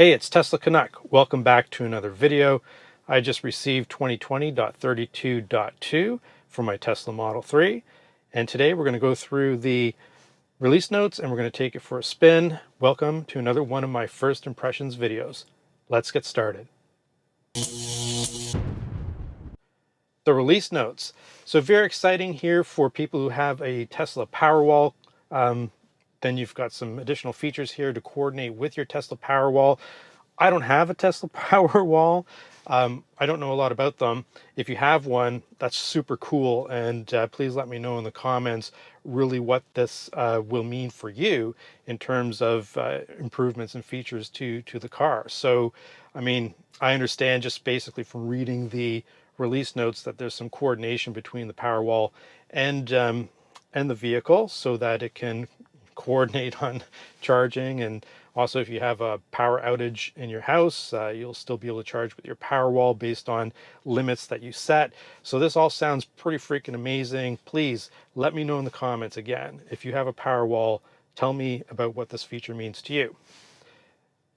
Hey, it's Tesla Canuck. Welcome back to another video. I just received 2020.32.2 for my Tesla Model 3. And today we're going to go through the release notes and we're going to take it for a spin. Welcome to another one of my first impressions videos. Let's get started. The release notes. So very exciting here for people who have a Tesla Powerwall. Then you've got some additional features here to coordinate with your Tesla Powerwall. I don't have a Tesla Powerwall. I don't know a lot about them. If you have one, that's super cool. And please let me know in the comments really what this will mean for you in terms of improvements and features to the car. So, I mean, I understand just basically from reading the release notes that there's some coordination between the Powerwall and the vehicle so that it can coordinate on charging. And also if you have a power outage in your house, you'll still be able to charge with your Powerwall based on limits that you set. So this all sounds pretty freaking amazing. Please let me know in the comments again. If you have a Powerwall, tell me about what this feature means to you.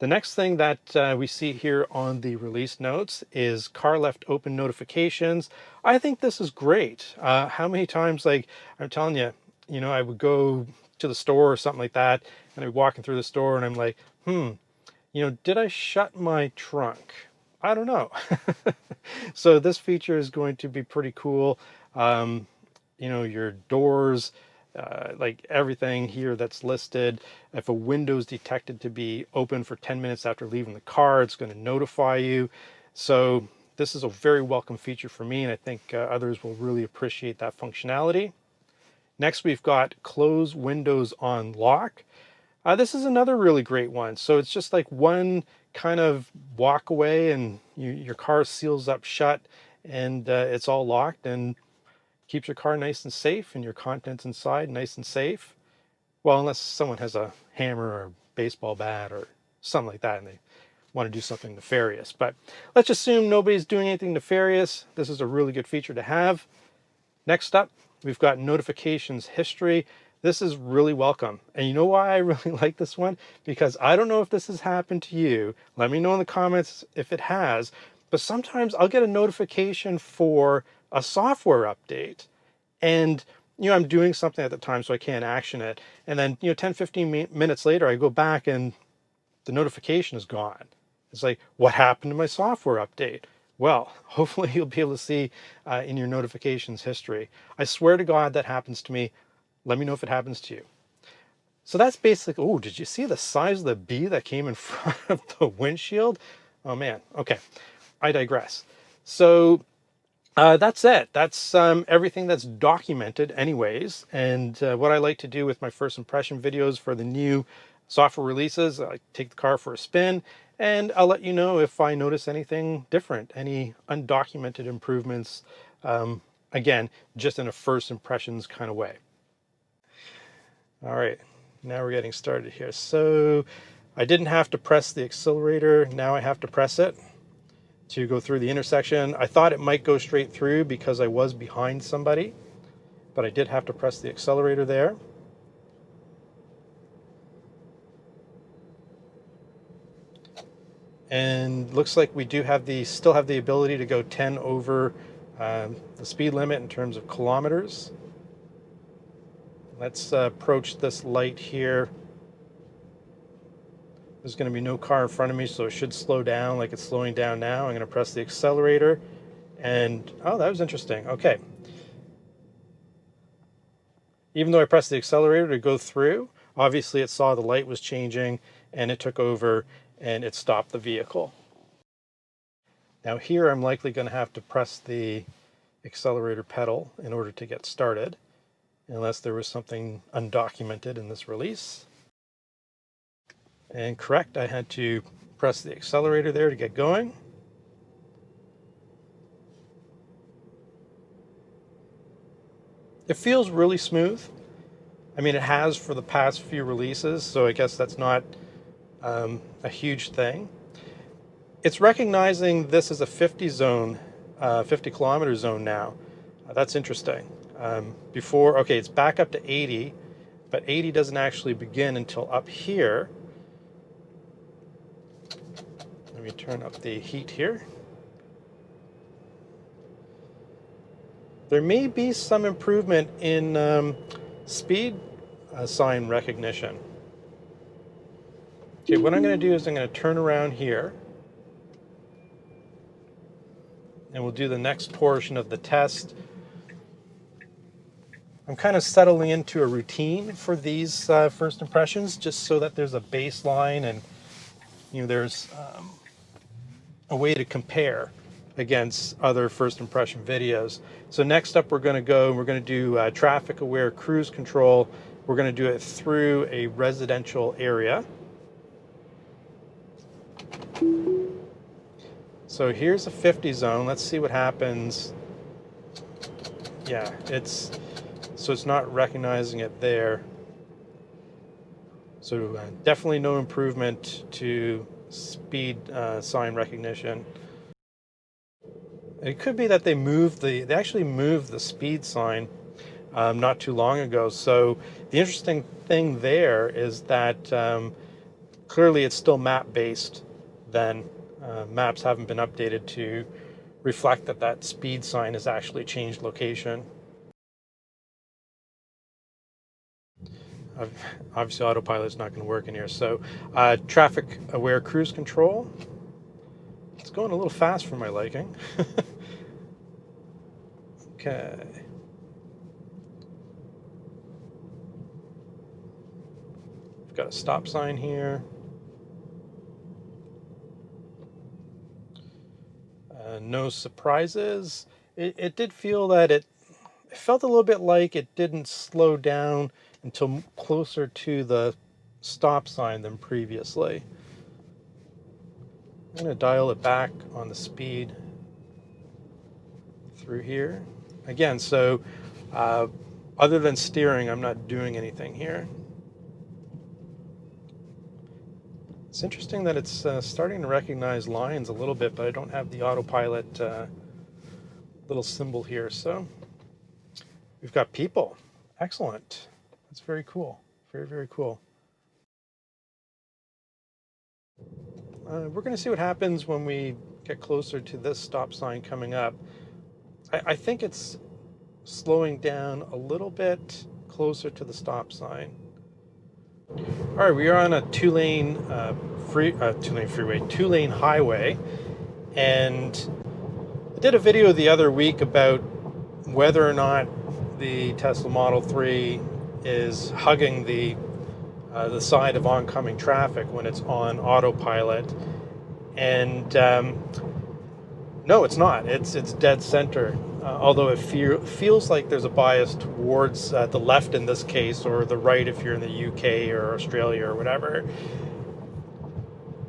The next thing that we see here on the release notes is car left open notifications. I think this is great. How many times, like I'm telling you, I would go to the store or something like that, and I'd be walking through the store and I'm like, did I shut my trunk? I don't know. So this feature is going to be pretty cool. Your doors, like everything here that's listed. If a window is detected to be open for 10 minutes after leaving the car, it's going to notify you. So this is a very welcome feature for me, and I think others will really appreciate that functionality. Next, we've got close windows on lock. This is another really great one. So it's just like one kind of walk away and your car seals up shut and it's all locked and keeps your car nice and safe and your contents inside nice and safe. Well, unless someone has a hammer or a baseball bat or something like that and they want to do something nefarious. But let's assume nobody's doing anything nefarious. This is a really good feature to have. Next up, we've got notifications history. This is really welcome. And you know why I really like this one? Because I don't know if this has happened to you. Let me know in the comments if it has. But sometimes I'll get a notification for a software update. And, I'm doing something at the time so I can't action it. And then, 10, 15 minutes later, I go back and the notification is gone. It's like, what happened to my software update? Well, hopefully you'll be able to see in your notifications history. I swear to God that happens to me. Let me know if it happens to you. So that's basically, oh, did you see the size of the bee that came in front of the windshield? Oh man, okay, I digress. So that's it. That's everything that's documented anyways. And what I like to do with my first impression videos for the new software releases, I take the car for a spin and I'll let you know if I notice anything different, any undocumented improvements, again, just in a first impressions kind of way. All right, now we're getting started here. So I didn't have to press the accelerator. Now I have to press it to go through the intersection. I thought it might go straight through because I was behind somebody, but I did have to press the accelerator there. And looks like we do have still have the ability to go 10 over the speed limit in terms of kilometers. Let's approach this light here. There's going to be no car in front of me, so it should slow down like it's slowing down now. I'm going to press the accelerator and, oh, that was interesting. Okay. Even though I pressed the accelerator to go through, obviously it saw the light was changing and it took over and it stopped the vehicle. Now here I'm likely going to have to press the accelerator pedal in order to get started, unless there was something undocumented in this release. And correct, I had to press the accelerator there to get going. It feels really smooth. I mean, it has for the past few releases, so I guess that's not a huge thing. It's recognizing this as a 50 kilometer zone now. That's interesting. Before, okay, it's back up to 80, but 80 doesn't actually begin until up here. Let me turn up the heat here. There may be some improvement in speed sign recognition. Okay, what I'm going to do is I'm going to turn around here, and we'll do the next portion of the test. I'm kind of settling into a routine for these first impressions, just so that there's a baseline and there's a way to compare against other first impression videos. So next up, we're going to do traffic aware cruise control. We're going to do it through a residential area. So here's a 50 zone. Let's see what happens. Yeah, it's not recognizing it there. So definitely no improvement to speed sign recognition. It could be that they actually moved the speed sign not too long ago. So the interesting thing there is that clearly it's still map based. Then maps haven't been updated to reflect that speed sign has actually changed location. Obviously autopilot's not going to work in here. So traffic aware cruise control. It's going a little fast for my liking. Okay. We've got a stop sign here. No surprises. It did feel that it felt a little bit like it didn't slow down until closer to the stop sign than previously. I'm going to dial it back on the speed through here. Again, so other than steering, I'm not doing anything here. It's interesting that it's starting to recognize lines a little bit, but I don't have the autopilot little symbol here. So we've got people. Excellent. That's very cool. Very, very cool. We're going to see what happens when we get closer to this stop sign coming up. I think it's slowing down a little bit closer to the stop sign. All right, we are on a two-lane highway, and I did a video the other week about whether or not the Tesla Model 3 is hugging the side of oncoming traffic when it's on autopilot, and no, it's not. It's dead center. Although it feels like there's a bias towards the left in this case, or the right if you're in the UK or Australia or whatever.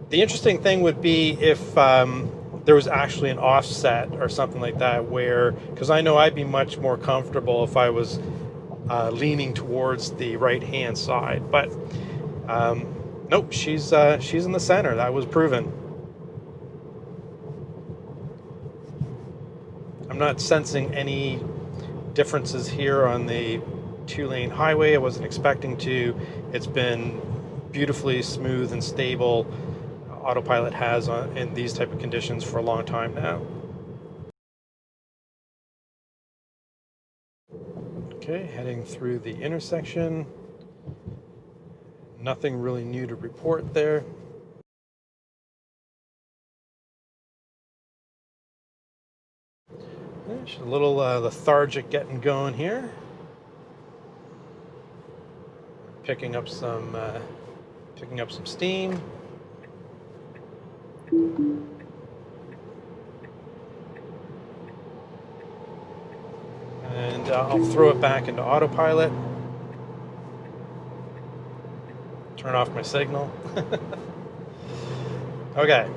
The interesting thing would be if there was actually an offset or something like that, because I know I'd be much more comfortable if I was leaning towards the right-hand side. But nope, she's in the center. That was proven. I'm not sensing any differences here on the two-lane highway. I wasn't expecting to. It's been beautifully smooth and stable. Autopilot has in these type of conditions for a long time now. Okay, heading through the intersection. Nothing really new to report there. There's a little lethargic getting going here. Picking up some steam. And I'll throw it back into autopilot. Turn off my signal. Okay,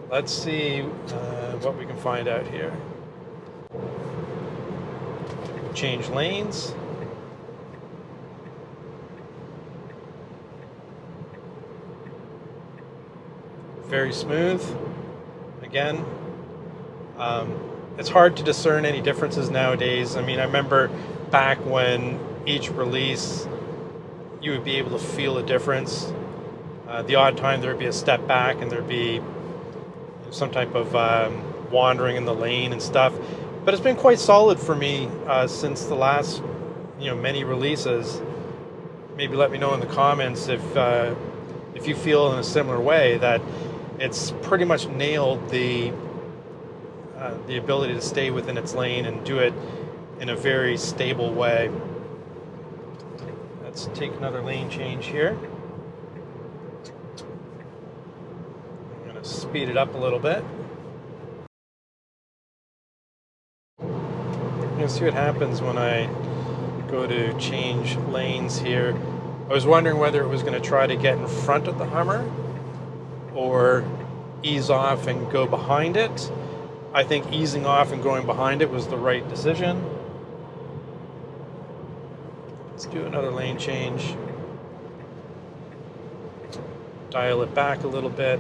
let's see what we can find out here. Change lanes. Very smooth. Again, it's hard to discern any differences nowadays. I mean, I remember back when each release, you would be able to feel a difference. The odd time there would be a step back and there'd be some type of wandering in the lane and stuff. But it's been quite solid for me since the last, many releases. Maybe let me know in the comments if you feel in a similar way, that it's pretty much nailed the ability to stay within its lane and do it in a very stable way. Let's take another lane change here. I'm going to speed it up a little bit. You'll see what happens when I go to change lanes here. I was wondering whether it was going to try to get in front of the Hummer or ease off and go behind it. I think easing off and going behind it was the right decision. Let's do another lane change. Dial it back a little bit.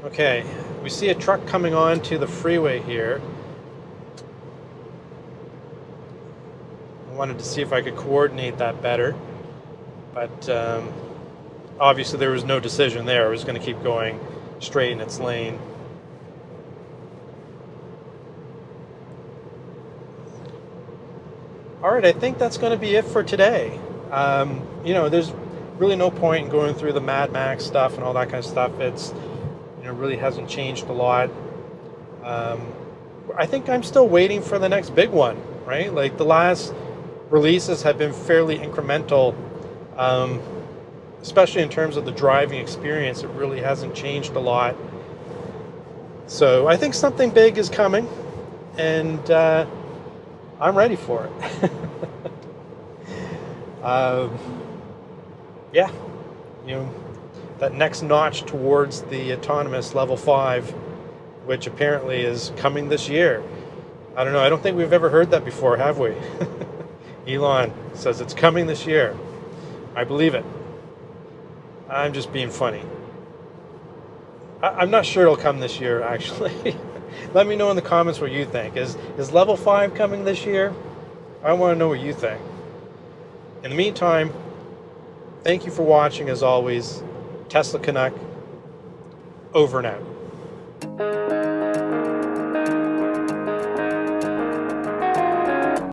Okay, we see a truck coming on to the freeway here. I wanted to see if I could coordinate that better, but obviously there was no decision there. I was going to keep going straight in its lane. All right, I think that's going to be it for today. There's really no point in going through the Mad Max stuff and all that kind of stuff. It's, really hasn't changed a lot. I think I'm still waiting for the next big one, right? Like the last releases have been fairly incremental, especially in terms of the driving experience. It really hasn't changed a lot. So I think something big is coming, and I'm ready for it. Yeah, that next notch towards the autonomous level 5, which apparently is coming this year. I don't know, I don't think we've ever heard that before, have we? Elon says it's coming this year. I believe it. I'm just being funny. I'm not sure it'll come this year, actually. Let me know in the comments what you think. Is level 5 coming this year? I want to know what you think. In the meantime, thank you for watching as always. Tesla Canuck, over and out.